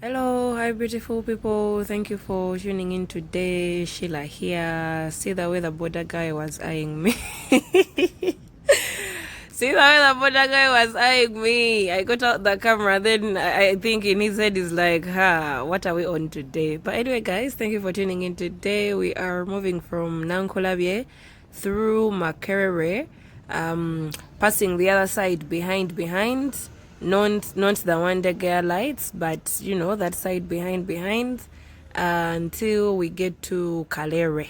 Hello, hi beautiful people. Thank you for tuning in today. Sheila here. See the way the border guy was eyeing me. See the way the border guy was eyeing me. I got out the camera, then I think in his head is like, what are we on today? But anyway, guys, thank you for tuning in today. We are moving from Nankulabye through Makerere, passing the other side behind. Not the Wandegeya lights, but you know that side behind until we get to Kalerwe.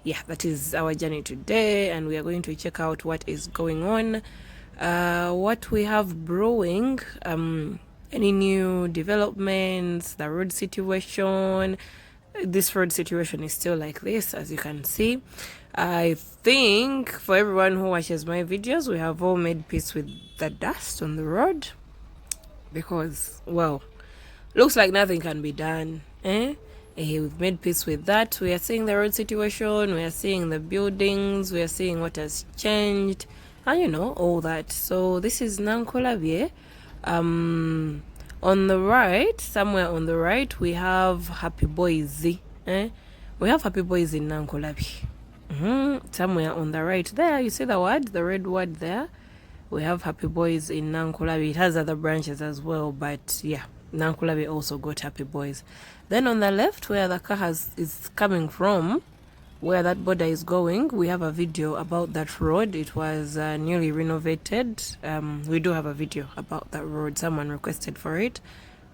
Yeah, that is our journey today, and we are going to check out what is going on, what we have brewing, any new developments, the road situation. This road situation is still like this, as you can see. I think for everyone who watches my videos, we have all made peace with the dust on the road, because, well, looks like nothing can be done. We've made peace with that. We are seeing the road situation, we are seeing the buildings, we are seeing what has changed, and you know, all that. So this is Nankulabye. On the right, somewhere on the right, we have Happy Boys. We have Happy Boys in Nankulabye. Somewhere on the right there, you see the word, the red word there. We have Happy Boys in Nankulabye. It has other branches as well, but yeah, Nankulabye also got Happy Boys. Then on the left, where the car is coming from, where that border is going, we have a video about that road. It was newly renovated. We do have a video about that road. Someone requested for it,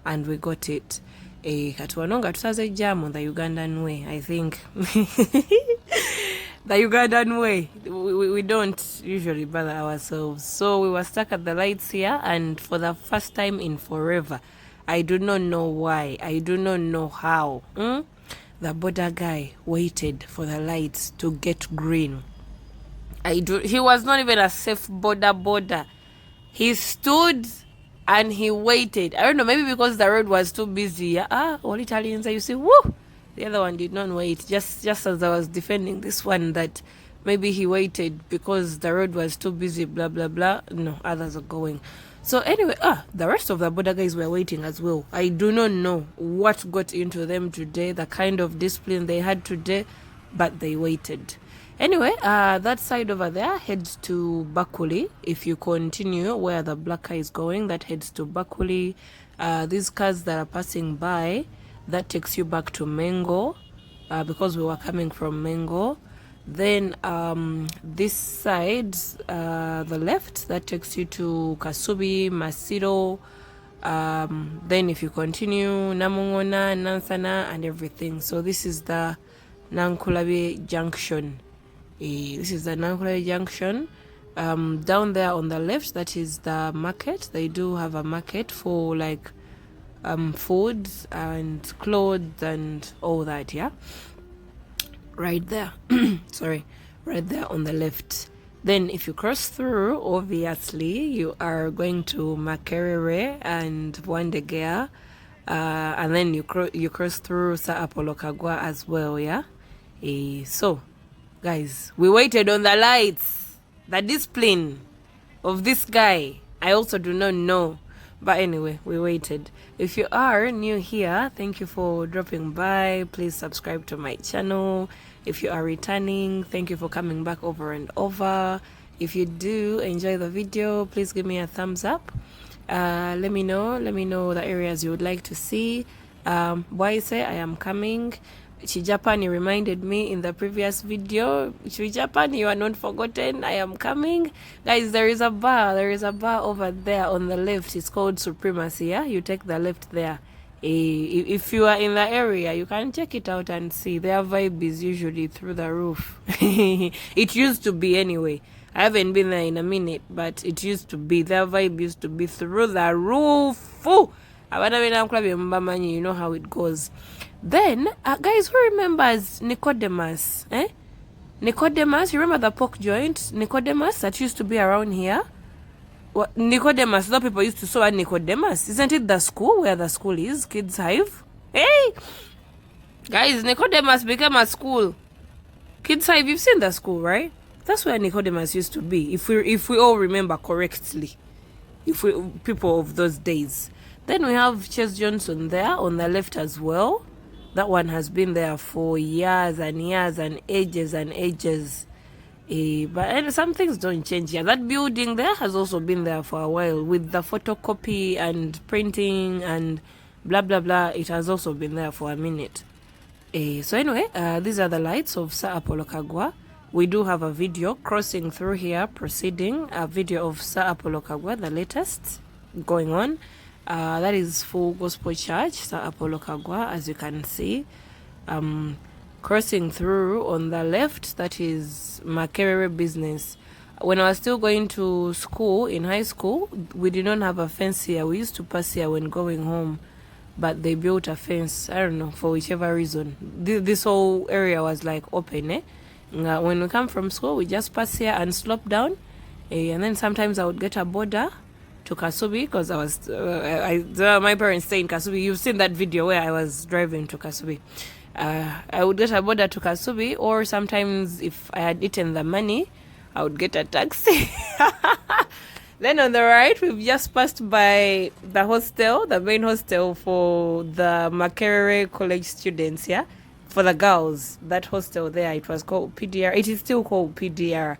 and we got it. Katuwanonga tutaze jam on the Ugandan way, I think. The Ugandan way. We don't usually bother ourselves. So we were stuck at the lights here, and for the first time in forever, I do not know why, I do not know how, the border guy waited for the lights to get green. He was not even a safe border. He stood and he waited. I don't know, maybe because the road was too busy. All Italians, you see, woo! The other one did not wait. Just as I was defending this one, that maybe he waited because the road was too busy, blah, blah, blah. No, others are going. So anyway, the rest of the border guys were waiting as well. I do not know what got into them today, the kind of discipline they had today, but they waited. Anyway, that side over there heads to Bakuli. If you continue where the black car is going, that heads to Bakuli. These cars that are passing by, that takes you back to Mengo, because we were coming from Mengo. Then this side, the left, that takes you to Kasubi, Masiro. Then if you continue, Namungona, Nansana, and everything. So this is the Nankulabye junction. This is the Nankulabye junction. Down there on the left, that is the market. They do have a market for like food and clothes and all that, yeah, right there. Sorry, right there on the left. Then if you cross through, obviously you are going to Makerere and Wandegeya, and then you cross through Saapolokagwa as well, yeah. So guys, we waited on the lights. The discipline of this guy, I also do not know. But anyway, we waited. If you are new here, thank you for dropping by. Please subscribe to my channel. If you are returning, thank you for coming back over and over. If you do enjoy the video, please give me a thumbs up. Let me know the areas you would like to see. Why say I am coming. Chijapani reminded me in the previous video. Chijapani, you are not forgotten. I am coming. Guys, there is a bar over there on the left. It's called Supremacy. Yeah, you take the left there. If you are in the area, you can check it out and see. Their vibe is usually through the roof. It used to be anyway. I haven't been there in a minute, but it used to be. Their vibe used to be through the roof. You know how it goes. Then, guys, who remembers Nicodemus? Nicodemus, you remember the pork joint? Nicodemus that used to be around here? What, Nicodemus, those people used to saw Nicodemus. Isn't it the school where the school is? Kids Hive? Hey! Guys, Nicodemus became a school. Kids Hive, you've seen the school, right? That's where Nicodemus used to be, if we all remember correctly. If we people of those days. Then we have Chase Johnson there on the left as well. That one has been there for years and years and ages. But some things don't change here. That building there has also been there for a while with the photocopy and printing and blah blah blah. It has also been there for a minute. So anyway, these are the lights of Sir Apollo Kagwa. We do have a video crossing through here, proceeding, a video of Sir Apollo Kagwa, the latest going on. That is Full Gospel Church, Sir Apollo Kagwa, as you can see. Crossing through on the left, that is Makerere business. When I was still going to school, in high school, we did not have a fence here. We used to pass here when going home, but they built a fence, I don't know, for whichever reason. This whole area was like open, eh? When we come from school, we just pass here and slope down. And then sometimes I would get a border to Kasubi because I was, my parents stay in Kasubi. You've seen that video where I was driving to Kasubi. I would get a border to Kasubi, or sometimes if I had eaten the money, I would get a taxi. Then on the right, we've just passed by the hostel, the main hostel for the Makerere college students, yeah? For the girls, that hostel there, it was called PDR. It is still called PDR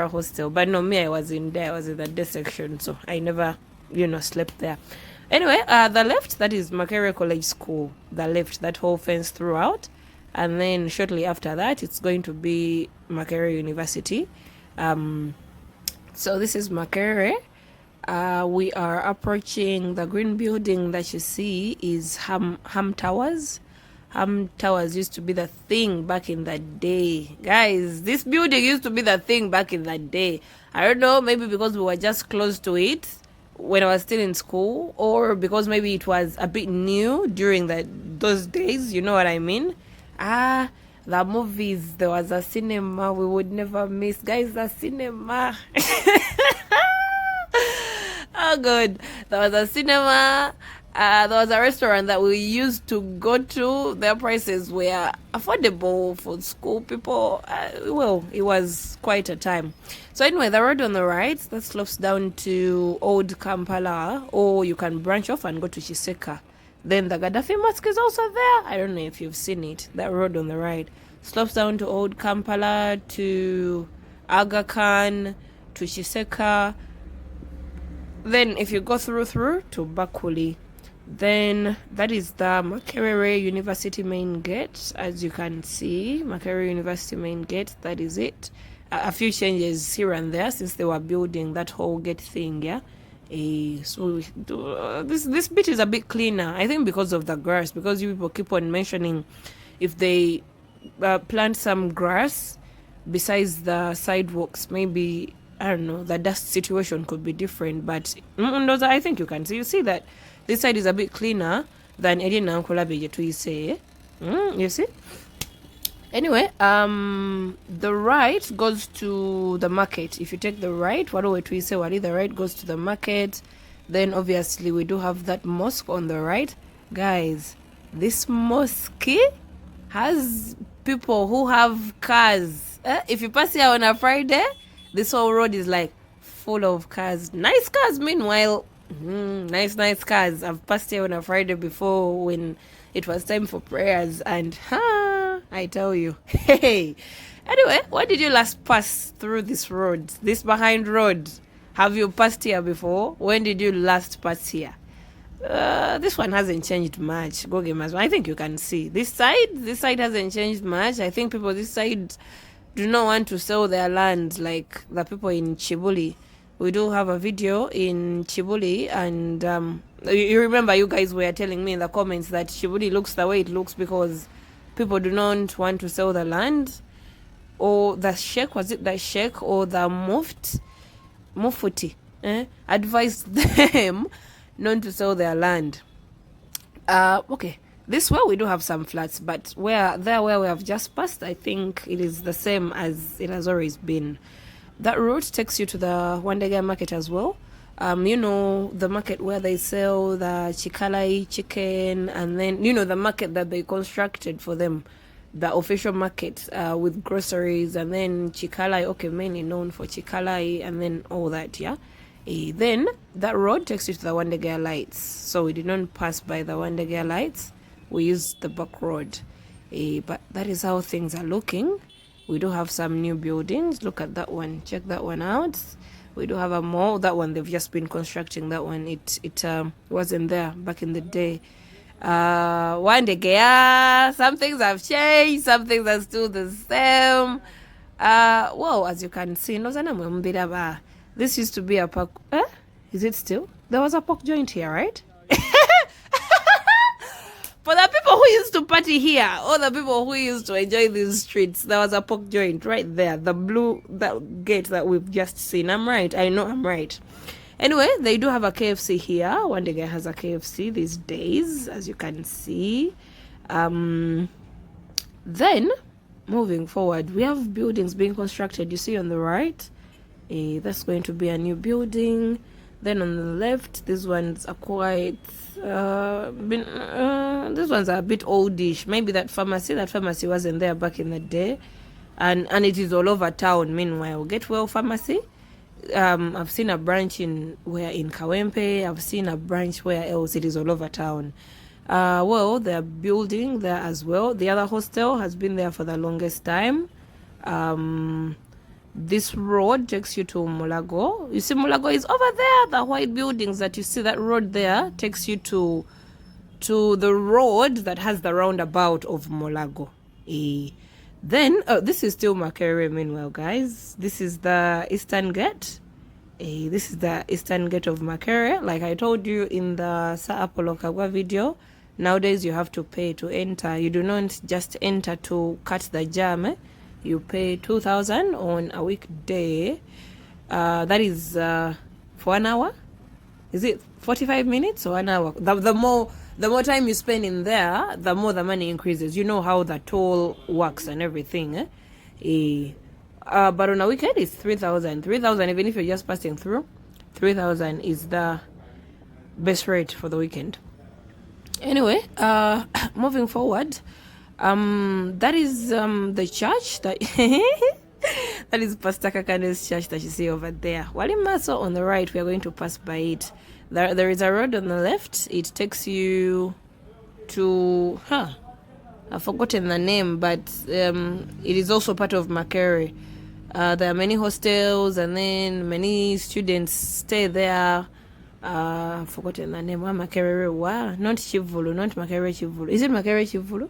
hostel. But no, me, I was in there. I was in the day section, so I never, slept there. Anyway, the left, that is Makerere College School. The left, that whole fence throughout. And then shortly after that, it's going to be Makerere University. So this is Makerere. We are approaching the green building that you see is Ham Towers. Ham Towers used to be the thing back in the day. Guys, this building used to be the thing back in the day. I don't know, maybe because we were just close to it when I was still in school, or because maybe it was a bit new during those days, you know what I mean? The movies, there was a cinema we would never miss. Guys, the cinema. Oh, God. There was a cinema. There was a restaurant that we used to go to. Their prices were affordable for school people. It was quite a time. So anyway, the road on the right, that slopes down to Old Kampala, or you can branch off and go to Chiseka. Then the Gaddafi Mosque is also there. I don't know if you've seen it. That road on the right slopes down to Old Kampala, to Aga Khan, to Chiseka. Then if you go through to Bakuli, then that is the Makerere University main gate. As you can see, Makerere University main gate, that is it. A few changes here and there since they were building that whole gate thing, yeah. So this bit is a bit cleaner, I think, because of the grass, because you people keep on mentioning if they plant some grass besides the sidewalks, maybe, I don't know, the dust situation could be different. But I think you can see. You see that this side is a bit cleaner than Nankulabye to say. You see? Anyway, the right goes to the market. If you take the right, the right goes to the market. Then obviously we do have that mosque on the right. Guys, this mosque has people who have cars. If you pass here on a Friday, this whole road is like full of cars. Nice cars, meanwhile. Nice cars. I've passed here on a Friday before when it was time for prayers, and I tell you, hey. Anyway, when did you last pass through this road, this behind road? Have you passed here before? When did you last pass here? This one hasn't changed much. Go gamers. I think you can see this side hasn't changed much. I think people this side do not want to sell their land like the people in Chibuli. We do have a video in Chibuli, and you remember, you guys were telling me in the comments that Chibuli looks the way it looks because people do not want to sell the land, or the sheikh, was it the sheikh or the mufti advised them not to sell their land. Okay, this way we do have some flats, but where we have just passed, I think it is the same as it has always been. That route takes you to the Wandegeya market as well. The market where they sell the chikalai chicken, and then, the market that they constructed for them, the official market with groceries, and then chikalai, okay, mainly known for chikalai, and then all that, yeah. Then that road takes you to the Wandegeya lights. So we did not pass by the Wandegeya lights. We used the back road. But that is how things are looking. We do have some new buildings. Look at that one. Check that one out. We do have a mall. That one, they've just been constructing that one. It wasn't there back in the day. Wandegeya, some things have changed, some things are still the same. Well, as you can see, this used to be a park. Is it still? There was a pork joint here, right? For the people who used to party here, or the people who used to enjoy these streets, there was a pork joint right there. The blue gate that we've just seen. I'm right. I know I'm right. Anyway, they do have a KFC here. Wandegeya has a KFC these days, as you can see. Then, moving forward, we have buildings being constructed. You see on the right, that's going to be a new building. Then on the left, these ones are quite these ones are a bit oldish. Maybe that pharmacy wasn't there back in the day, and it is all over town. Meanwhile, Getwell Pharmacy, I've seen a branch in Kawempe. I've seen a branch where else. It is all over town. Well, they're building there as well. The other hostel has been there for the longest time. This road takes you to Mulago. You see, Mulago is over there. The white buildings that you see, that road there takes you to the road that has the roundabout of Mulago. Then, this is still Makerere, meanwhile, guys. This is the Eastern Gate. This is the Eastern Gate of Makerere. Like I told you in the Sir Apollo Kagwa video, nowadays you have to pay to enter. You do not just enter to cut the jam. You pay 2,000 on a weekday. That is for an hour. Is it 45 minutes or an hour? The more time you spend in there, the more the money increases. You know how the toll works and everything. But on a weekend, it's 3,000. 3,000, even if you're just passing through, 3,000 is the best rate for the weekend. Anyway, moving forward, that is the church that that is Pastor Kakande's church that you see over there. Walimaso on the right, we are going to pass by it. There is a road on the left. It takes you to I've forgotten the name, but it is also part of Makerere. There are many hostels, and then many students stay there. I've forgotten the name. Makerere, not Chivulu, not Makerere Chivulu. Is it Makerere Chivulu?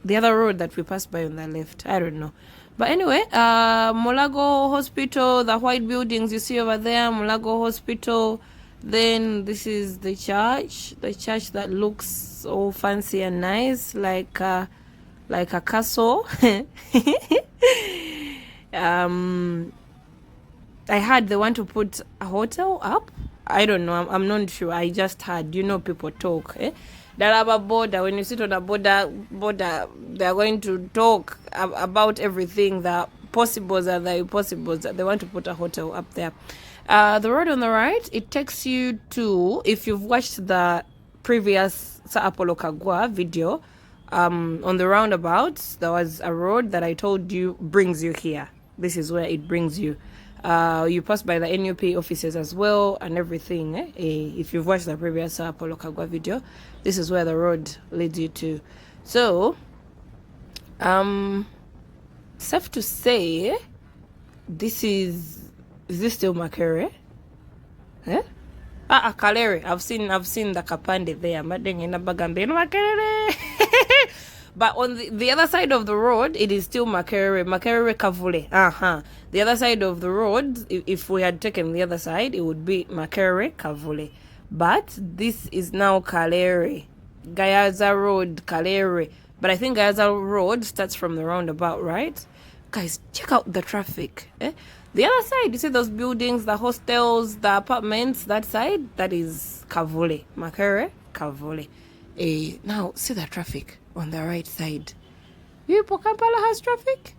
The other road that we passed by on the left. I don't know. But anyway, Mulago Hospital, the white buildings you see over there, Mulago Hospital. Then this is the church that looks all fancy and nice, like a castle. I heard they want to put a hotel up. I don't know. I'm not sure. I just heard. People talk. Daraba border. When you sit on a border, they are going to talk about everything, the possibles and the impossibles. They want to put a hotel up there. The road on the right, it takes you to, if you've watched the previous Sir Apollo Kagwa video, on the roundabouts, there was a road that I told you brings you here. This is where it brings you. You pass by the NUP offices as well and everything. If you've watched the previous Sir Apollo Kagwa video, this is where the road leads you to. So, safe to say, is this still Makerere? Kalerwe. I've seen the Kapande there. Makerere. But on the other side of the road, it is still Makerere Kavule. The other side of the road, if we had taken the other side, it would be Makerere Kavule. But this is now Kalerwe. Gayaza Road, Kalerwe. But I think Gayaza Road starts from the roundabout, right? Guys, check out the traffic. The other side, you see those buildings, the hostels, the apartments, that side, that is Kavule. Makerere Kavule. Now, see the traffic on the right side. Kampala has traffic.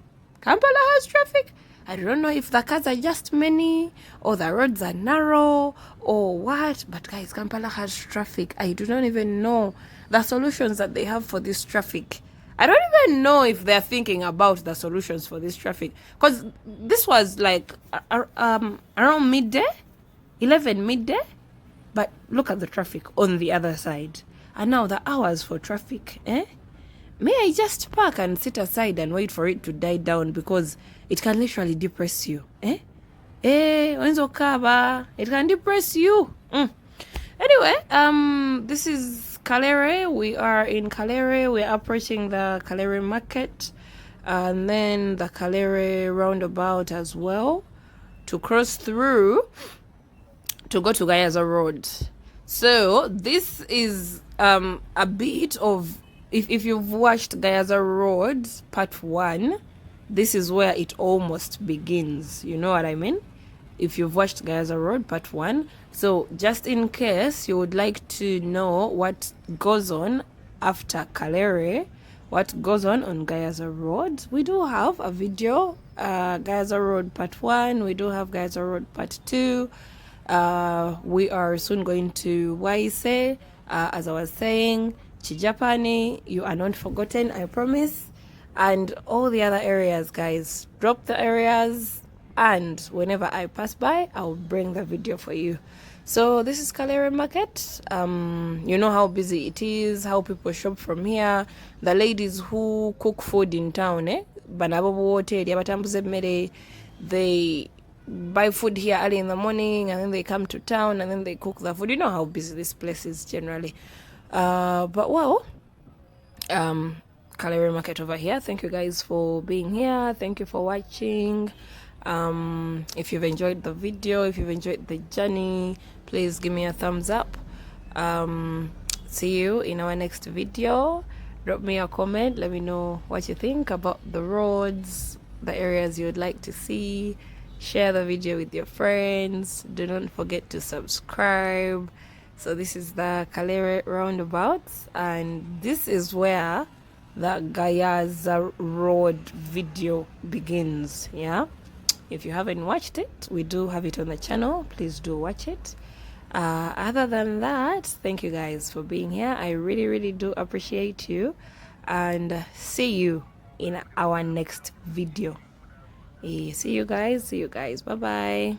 I don't know if the cars are just many or the roads are narrow or what, but guys, Kampala has traffic. I do not even know the solutions that they have for this traffic. I don't even know if they're thinking about the solutions for this traffic, because this was like around midday, 11 midday. But look at the traffic on the other side. And now the hours for traffic, eh? May I just park and sit aside and wait for it to die down, because it can literally depress you, eh? Wenzo kaba, it can depress you. Anyway, this is Kalerwe. We are in Kalerwe. We are approaching the Kalerwe market, and then the Kalerwe roundabout as well, to cross through to go to Gayaza Road. So this is a bit of, if you've watched Gayaza Road part 1, this is where it almost begins. You know what I mean? If you've watched Gayaza Road part 1. So just in case you would like to know what goes on after Kalerwe, what goes on Gayaza Road, we do have a video, Gayaza Road part 1. We do have Gayaza Road part 2. We are soon going to Waise, as I was saying, Chijapani, you are not forgotten, I promise. And all the other areas, guys. Drop the areas, and whenever I pass by, I'll bring the video for you. So this is Kalerwe Market. You know how busy it is, how people shop from here. The ladies who cook food in town, they buy food here early in the morning, and then they come to town, and then they cook the food. You know how busy this place is generally. But well, Kalerwe Market over here. Thank you guys for being here. Thank you for watching. If you've enjoyed the video, if you've enjoyed the journey, please give me a thumbs up. See you in our next video. Drop me a comment. Let me know what you think about the roads, the areas you would like to see. Share the video with your friends. Do not forget to subscribe. So this is the Kalerwe roundabout, and this is where the Gayaza Road video begins. Yeah, if you haven't watched it, we do have it on the channel. Please do watch it. Other than that, thank you guys for being here. I really do appreciate you, and see you in our next video. See you guys. Bye bye.